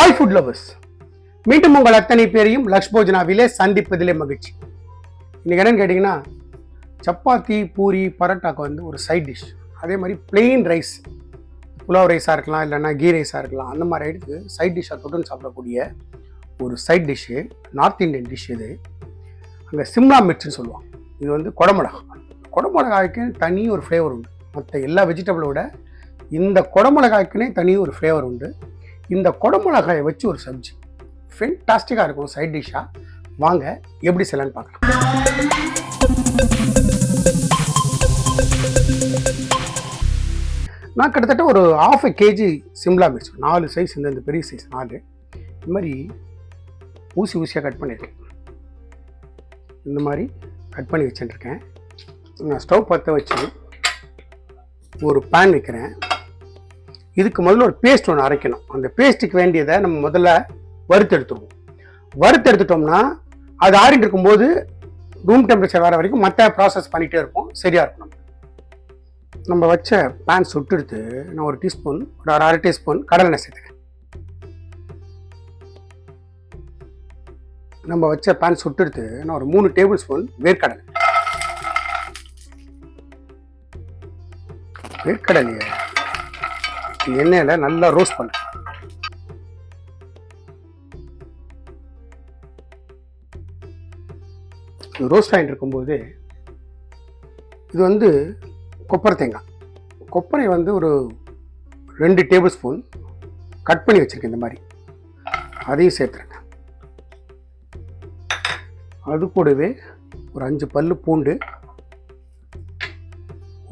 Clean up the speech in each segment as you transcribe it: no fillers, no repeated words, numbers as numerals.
Hi food lovers, மீண்டும் உங்கள் அத்தனை பேரையும் லக்ஷ் போஜனாவிலே சந்திப்பதிலே மகிழ்ச்சி. இன்னைக்கு என்னன்னு கேட்டிங்கன்னா, சப்பாத்தி பூரி பரோட்டாக்கு வந்து ஒரு சைட் டிஷ், அதே மாதிரி பிளெயின் ரைஸ், புலாவ் ரைஸாக இருக்கலாம், இல்லைன்னா கீ ரைஸாக இருக்கலாம், அந்த மாதிரி எடுத்து சைட் டிஷ்ஷாக தொட்டுன்னு சாப்பிடக்கூடிய ஒரு side dish, north Indian dish இது. அங்கே சிம்லா மிர்ச்னு சொல்லுவாங்க. இது வந்து குடமிளகாய்க்கு தனி ஒரு ஃப்ளேவர் உண்டு. மற்ற எல்லா வெஜிடபிளோட இந்த குடமிளகாய்க்குனே தனி ஒரு ஃப்ளேவர் உண்டு. இந்த குடமிளகாயை வச்சு ஒரு சப்ஜி ஃபென்டாஸ்டிக்காக இருக்கும் சைட் டிஷ்ஷாக. வாங்க எப்படி செய்யலான்னு பார்க்கலாம். நான் கிட்டத்தட்ட ஒரு 1/2 kg சிம்லா மிர்ச், 4 சைஸ், இந்த பெரிய சைஸ் 4, இந்த மாதிரி ஊசியாக கட் பண்ணியிருக்கேன். இந்த மாதிரி கட் பண்ணி வச்சுட்டுருக்கேன். நான் ஸ்டவ் பற்ற வச்சு ஒரு பேன் வைக்கிறேன். இதுக்கு முதல்ல ஒரு பேஸ்ட் ஒன்று அரைக்கணும். அந்த பேஸ்ட்டுக்கு வேண்டியதை நம்ம முதல்ல வறுத்தெடுத்துருவோம். வறுத்தெடுத்துட்டோம்னா அது ஆறிட்டு இருக்கும்போது ரூம் டெம்பரேச்சர் வர வரைக்கும் மற்ற ப்ராசஸ் பண்ணிகிட்டே இருப்போம், சரியாக இருக்கும். நம்ம வச்ச பேன் சுட்டெடுத்து நான் ஒரு டீஸ்பூன், ஒரு அரை டீஸ்பூன் கடலெண்ணெய் சேர்த்துக்கிறேன். நம்ம வச்ச பேன் சுட்டெடுத்து நான் ஒரு 3 டேபிள் ஸ்பூன் வேர்க்கடலையை எண்ணெயில் நல்லா ரோஸ்ட் பண்ண. ரோஸ்ட் ஆகிட்டு இருக்கும்போது இது வந்து கொப்பரை வந்து ஒரு 2 டேபிள் ஸ்பூன் கட் பண்ணி வச்சுருக்கேன். இந்த மாதிரி அதையும் சேர்த்துருங்க. அது கூடவே ஒரு 5 பல்லு பூண்டு,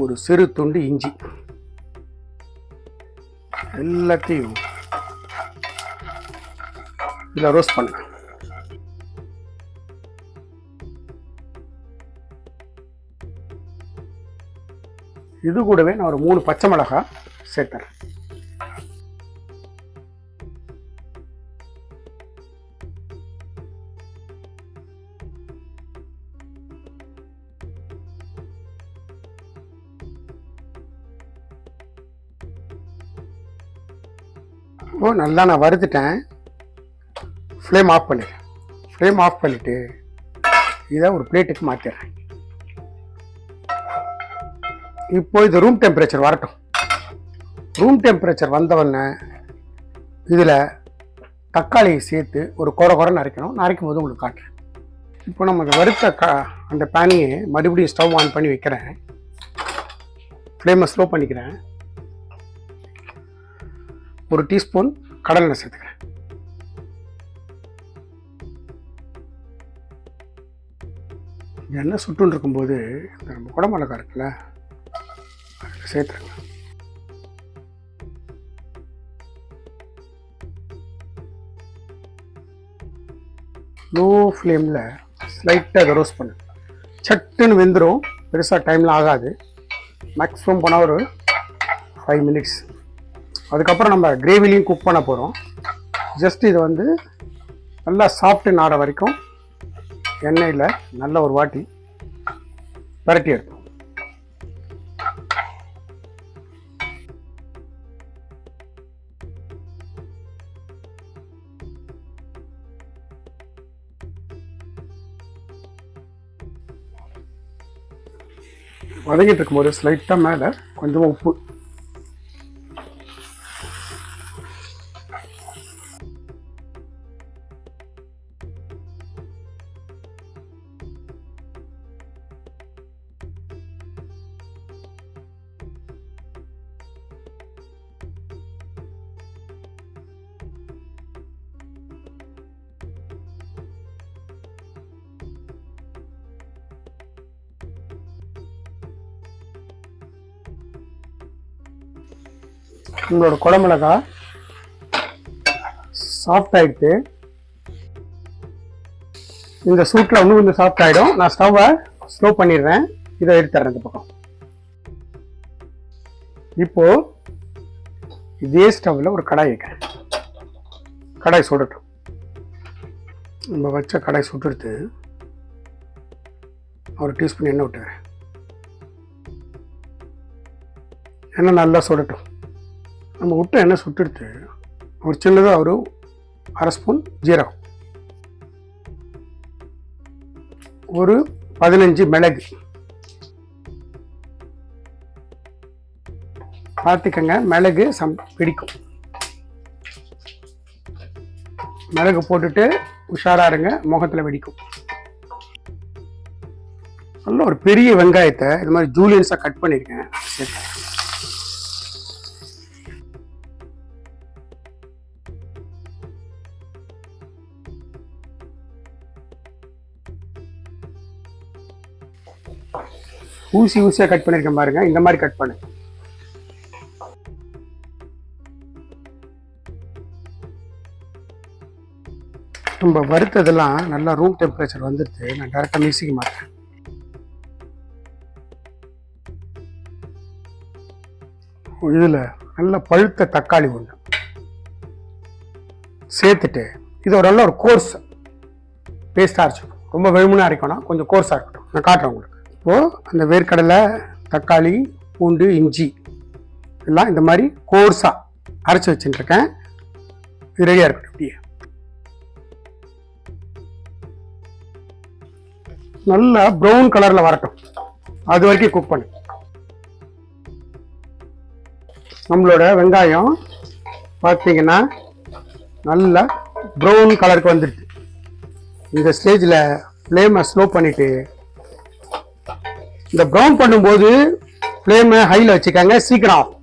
ஒரு சிறு துண்டு இஞ்சி, எல்லாத்தையும் இதில் ரோஸ்ட் பண்ணுங்க. இது கூடவே நான் ஒரு 3 பச்சை மிளகாய் சேர்த்துறேன். நல்லா நான் வறுத்துட்டேன். ஃப்ளேம் ஆஃப் பண்ணிவிட்டு இதை ஒரு பிளேட்டுக்கு மாற்றிடுறேன். இப்போ இது ரூம் டெம்பரேச்சர் வரட்டும். ரூம் டெம்பரேச்சர் வந்தவொடனே இதில் தக்காளியை சேர்த்து ஒரு குறைன்னு அரைக்கும் போது உங்களுக்கு காட்டுறேன். இப்போ நம்ம வறுத்த அந்த பேனையை மறுபடியும் ஸ்டவ் ஆன் பண்ணி வைக்கிறேன். ஃப்ளேமை ஸ்லோ பண்ணிக்கிறேன். ஒரு டீஸ்பூன் கடலெண்ணெய் சேர்த்துக்கிறேன். எண்ணெய் சுட்டுன்னு இருக்கும்போது நம்ம குடமிளகாய் இருக்குல்ல, அதில் சேர்த்துருங்க. லோ ஃப்ளேமில் ஸ்லைட்டாக அதை ரோஸ்ட் பண்ணு. சட்டுன்னு வெந்துடும், பெருசாக டைம்லாம் ஆகாது. மேக்ஸிமம் போனால் ஒரு 5 மினிட்ஸ். அதுக்கப்புறம் நம்ம கிரேவிலையும் குக் பண்ண போகிறோம். ஜஸ்ட் இது வந்து நல்லா சாஃப்ட்டு நாட வரைக்கும் எண்ணெயில் நல்ல ஒரு வாட்டி பரட்டி எடுப்போம். வதங்கிட்டு இருக்கும்போது ஸ்லைட்டாக மேலே கொஞ்சமாக உப்பு, உங்களோட குடமிளகாய் சாஃப்ட் ஆகிடுது. இந்த சூட்டில் இன்னும் கொஞ்சம் சாஃப்ட் ஆகிடும். நான் ஸ்டவ்வை ஸ்லோ பண்ணிடுறேன். இதை எடுத்துறேன் இந்த பக்கம். இப்போது இதே ஸ்டவ்வில் ஒரு கடாய் வைக்கிறேன். கடாய் சுடட்டும். நம்ம வச்ச கடாய் சுட்டுடுத்து ஒரு டீஸ்பூன் எண்ணெய் விட்டுறேன். எண்ணெய் நல்லா சுடட்டும். நம்ம விட்டு எண்ணெய் சுட்டுடுத்து ஒரு சின்னதாக ஒரு 1/2 ஸ்பூன் ஜீரகம், ஒரு 15 மிளகு. பார்த்துக்கங்க, மிளகு பிடிக்கும். மிளகு போட்டுட்டு உஷாரா இருங்க, முகத்தில் வெடிக்கும். நல்ல ஒரு பெரிய வெங்காயத்தை இது மாதிரி ஜூலியன்ஸாக கட் பண்ணியிருக்கேன். ஊசியாக கட் பண்ணியிருக்கேன் பாருங்க, இந்த மாதிரி கட் பண்ணு. நம்ம வறுத்ததெல்லாம் நல்லா ரூம் டெம்பரேச்சர் வந்துடுது. நான் டேரெக்டாக மிக்சிக்கு மாட்டேன். இதில் நல்ல பழுத்த தக்காளி ஒன்று சேர்த்துட்டு இது ஒரு நல்ல ஒரு கோர்ஸ் பேஸ்டாக அரைச்சிக்கணும். ரொம்ப வெறுமனே அரைக்கணும், கொஞ்சம் கோர்ஸாக இருக்கட்டும். நான் காட்டுறேன் உங்களுக்கு. இப்போது அந்த வேர்க்கடலை, தக்காளி, பூண்டு, இஞ்சி எல்லாம் இந்த மாதிரி கோர்ஸாக அரைச்சி வச்சுட்டுருக்கேன். இது ரெடியாக இருக்கட்டும். இப்படியே நல்லா ப்ரௌன் கலரில் வரட்டும், அது வரைக்கும் குக் பண்ணு. நம்மளோட வெங்காயம் பார்த்தீங்கன்னா நல்லா ப்ரௌன் கலருக்கு வந்துடுது. இந்த ஸ்டேஜில் ஃப்ளேமை ஸ்லோ பண்ணிவிட்டு, இந்த ப்ரௌன் பண்ணும்போது ஃப்ளேமை ஹையில் வச்சுக்காங்க, சீக்கிரம் ஆகும்.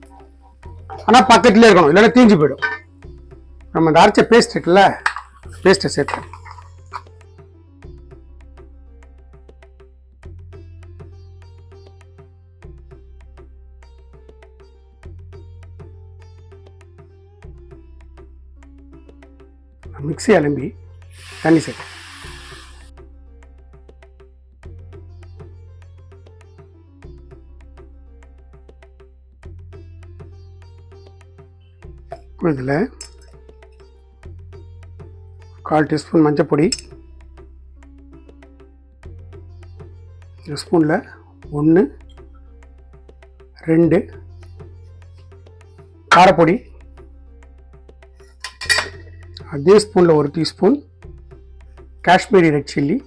ஆனால் பக்கத்துலேயே இருக்கணும், இல்லைன்னா தீஞ்சு போயிடும். நம்ம இந்த அரைச்ச பேஸ்ட் இருக்குல்ல, பேஸ்ட்டை சேர்த்து மிக்ஸி அலம்பி தண்ணி சேர்த்து இதில் 1/4 டீஸ்பூன் மஞ்சள் பொடி, இந்த ஸ்பூனில் 1 2 காரப்பொடி, அதே ஸ்பூனில் 1 டீஸ்பூன் காஷ்மீரி ரெட் சில்லி,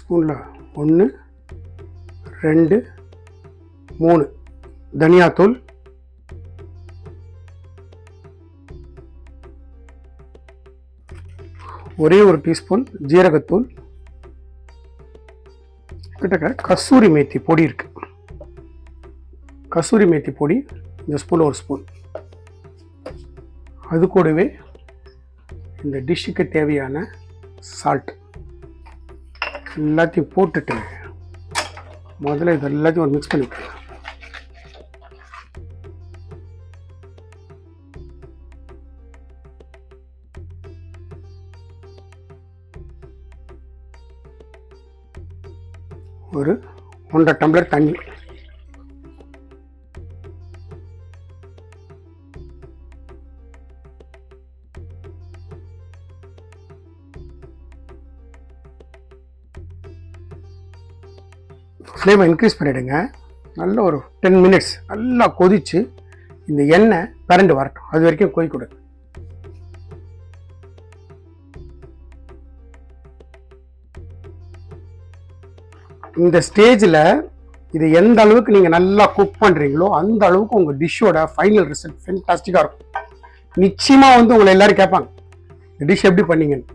ஸ்பூனில் 1 2 3 தனியாத்தூள், ஒரே 1 டீஸ்பூன் ஜீரகத்தூள், கிட்டக்க கசூரி மேத்தி பொடி இருக்கு. கசூரி மேத்தி பொடி இந்த ஸ்பூன் 1 ஸ்பூன். அது கூடவே இந்த டிஷ்ஷுக்கு தேவையான சால்ட் எல்லாத்தையும் போட்டுட்டு முதல்ல இது எல்லாத்தையும் ஒரு மிக்ஸ் பண்ணிக்கலாம். ஒரு 1.5 டம்ளர் தண்ணி. ஃப்ளேமை இன்க்ரீஸ் பண்ணிவிடுங்க. நல்ல ஒரு 10 மினிட்ஸ் நல்லா கொதித்து இந்த எண்ணெய் பரண்டு வரட்டும், அது வரைக்கும் கொதி கொடுங்க. இந்த ஸ்டேஜில் இது எந்த அளவுக்கு நீங்கள் நல்லா குக் பண்ணுறீங்களோ அந்த அளவுக்கு உங்கள் டிஷ்ஷோட ஃபைனல் ரிசல்ட் ஃபென்டாஸ்டிக்காக இருக்கும். நிச்சயமாக உங்களை எல்லோரும் கேட்பாங்க இந்த டிஷ் எப்படி பண்ணீங்கன்னு.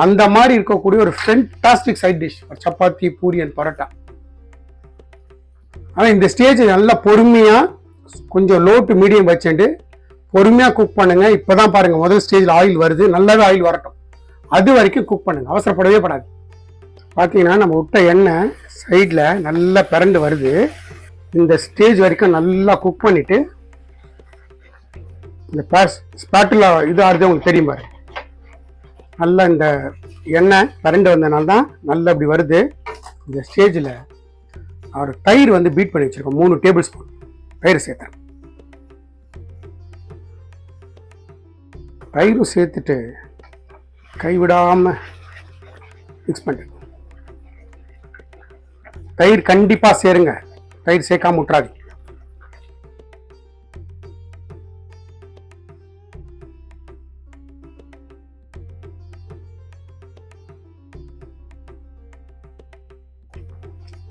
அந்த மாதிரி இருக்கக்கூடிய ஒரு fantastic side dish chapati, puri and parotta. ஆனால் இந்த ஸ்டேஜ் நல்லா பொறுமையாக கொஞ்சம் லோ டு மீடியம் வச்சுட்டு பொறுமையாக குக் பண்ணுங்கள். இப்போ தான் பாருங்கள் முதல் ஸ்டேஜில் ஆயில் வருது, நல்லாவே ஆயில் வரட்டும், அது வரைக்கும் குக் பண்ணுங்கள், அவசரப்படவே படாது. பார்த்தீங்கன்னா நம்ம விட்ட எண்ணெய் சைடில் நல்லா பிறண்டு வருது. இந்த ஸ்டேஜ் வரைக்கும் நல்லா குக் பண்ணிவிட்டு இந்த ஸ்பாட்டில் இது ஆறுது உங்களுக்கு தெரியும் பாரு. நல்லா இந்த எண்ணெய் பிறண்டு வந்தனால தான் நல்லா இப்படி வருது. இந்த ஸ்டேஜில் அவர் தயிர் பீட் பண்ணி வச்சுருக்கோம், 3 டேபிள் ஸ்பூன் தயிர் சேர்த்தேன். தயிரும் சேர்த்துட்டு கைவிடாமல் மிக்ஸ் பண்ணிட்டு, தயிர் கண்டிப்பாக சேருங்க, தயிர் சேர்க்காம விட்றாது.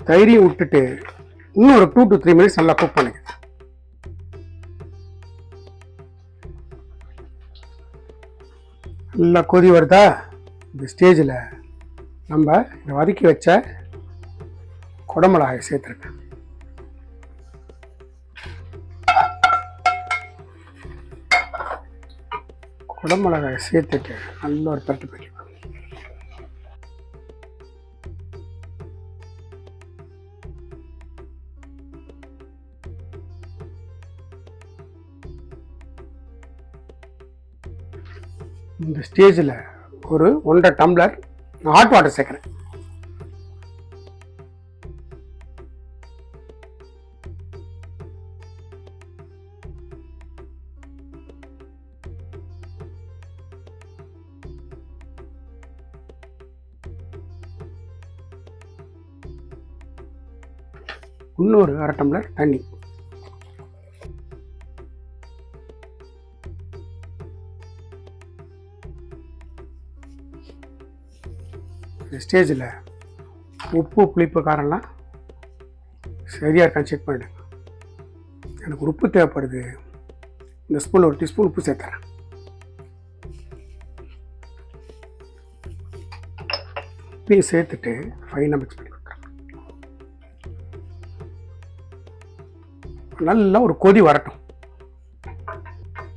தயிரையும் விட்டுட்டு இன்னும் ஒரு 2 to 3 மினிட்ஸ் நல்லா குக் பண்ணுங்க. நல்லா கொதி வருதா? இந்த ஸ்டேஜில் நம்ம இந்த வதக்கி வச்ச குடமிளகாயை சேர்த்துருக்கேன். குடமிளகாயை சேர்த்துட்டு நல்ல ஒரு பரட்டு பண்ணி இந்த ஸ்டேஜில் ஒரு 1.5 டம்ளர் ஹாட் வாட்டர் சேர்க்குறேன். இன்னொரு 1/2 டம்ளர் தண்ணி. இந்த ஸ்டேஜில் உப்பு புளிப்பு காரம்லாம் சரியாக இருக்கான்னு செக் பண்ணிடுங்க. எனக்கு ஒரு உப்பு தேவைப்படுது. இந்த ஸ்பூனில் ஒரு டீஸ்பூன் உப்பு சேர்த்துறேன். உப்பையும் சேர்த்துட்டு ஃபைனாக மிக்ஸ் பண்ணி கொடுக்குறேன். நல்லா ஒரு கொதி வரட்டும்.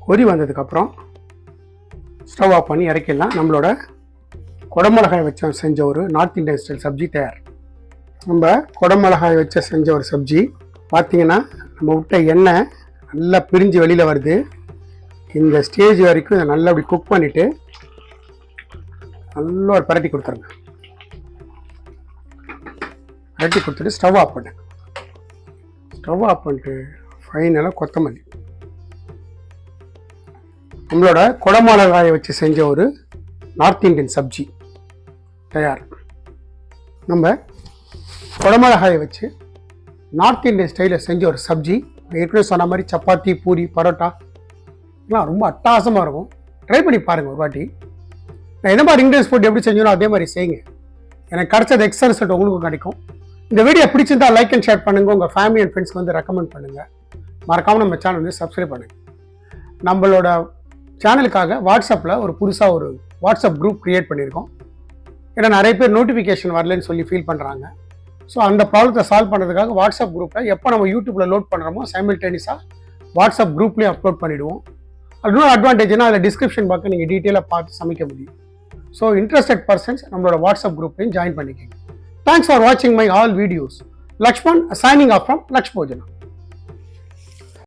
கொதி வந்ததுக்கப்புறம் ஸ்டவ் ஆஃப் பண்ணி இறக்கிடலாம். நம்மளோட குடமிளகாய் வச்சு செஞ்ச ஒரு நார்த் இந்தியன் ஸ்டைல் சப்ஜி தயார். நம்ம குடமிளகாய் வச்சு செஞ்ச ஒரு சப்ஜி பார்த்தீங்கன்னா நம்ம விட்ட எண்ணெய் நல்லா பிரிஞ்சு வெளியில் வருது. இந்த ஸ்டேஜ் வரைக்கும் இதை நல்லா அப்படி குக் பண்ணிவிட்டு நல்லா ஒரு பரட்டி கொடுத்துருங்க. பரட்டி கொடுத்துட்டு ஸ்டவ் ஆஃப் பண்ணுங்க. ஸ்டவ் ஆஃப் பண்ணிட்டு ஃபைனலாக கொத்தமல்லி. நம்மளோட குடமிளகாயை வச்சு செஞ்ச ஒரு நார்த் இந்தியன் சப்ஜி தயார். நம்ம குடமிளகாயை வச்சு நார்த் இந்தியன் ஸ்டைலில் செஞ்ச ஒரு சப்ஜி ஏற்கனவே சொன்ன மாதிரி சப்பாத்தி பூரி பரோட்டா எல்லாம் ரொம்ப அட்டகாசமாக இருக்கும். ட்ரை பண்ணி பாருங்கள் ஒரு வாட்டி. நான் என்ன மாதிரி இன்க்ரீடியன்ஸ் போட்டு எப்படி செஞ்சோனோ அதே மாதிரி செய்யுங்க. எனக்கு கிடைச்சது எக்ஸ்ட்ரா ரிசல்ட் உங்களுக்கும் கிடைக்கும். இந்த வீடியோ பிடிச்சிருந்தா லைக் அண்ட் ஷேர் பண்ணுங்கள். உங்கள் ஃபேமிலி அண்ட் ஃப்ரெண்ட்ஸ்க்கு வந்து ரெக்கமெண்ட் பண்ணுங்கள். மறக்காமல் நம்ம சேனல் வந்து சப்ஸ்கிரைப் பண்ணுங்கள். நம்மளோட சேனலுக்காக வாட்ஸ்அப்பில் ஒரு புதுசாக ஒரு வாட்ஸ்அப் குரூப் க்ரியேட் பண்ணியிருக்கோம். ஏன்னா நிறைய பேர் நோட்டிஃபிகேஷன் வரலன்னு சொல்லி ஃபீல் பண்ணுறாங்க. ஸோ அந்த ப்ராப்ளத்தை சால்வ் பண்ணுறதுக்காக வாட்ஸ்அப் குரூப்பில் எப்போ நம்ம யூடியூப்பில் லோட் பண்ணுறோமோ சைமில்டேனியஸாக வாட்ஸ்அப் குரூப்லேயும் அப்லோட் பண்ணிவிடுவோம். இன்னொரு அட்வான்டேஜ்னா அதில் டிஸ்கிரிப்ஷன் பார்க்க நீங்கள் டீட்டெயிலாக பார்த்து சமைக்க முடியும். ஸோ இன்ட்ரெஸ்டட் பர்சன்ஸ் நம்மளோட வாட்ஸ்அப் குரூப்லையும் ஜாயின் பண்ணிக்கோங்க. தேங்க்ஸ் ஃபார் வாட்சிங் my all videos. Lakshman signing off from Lakshbojana.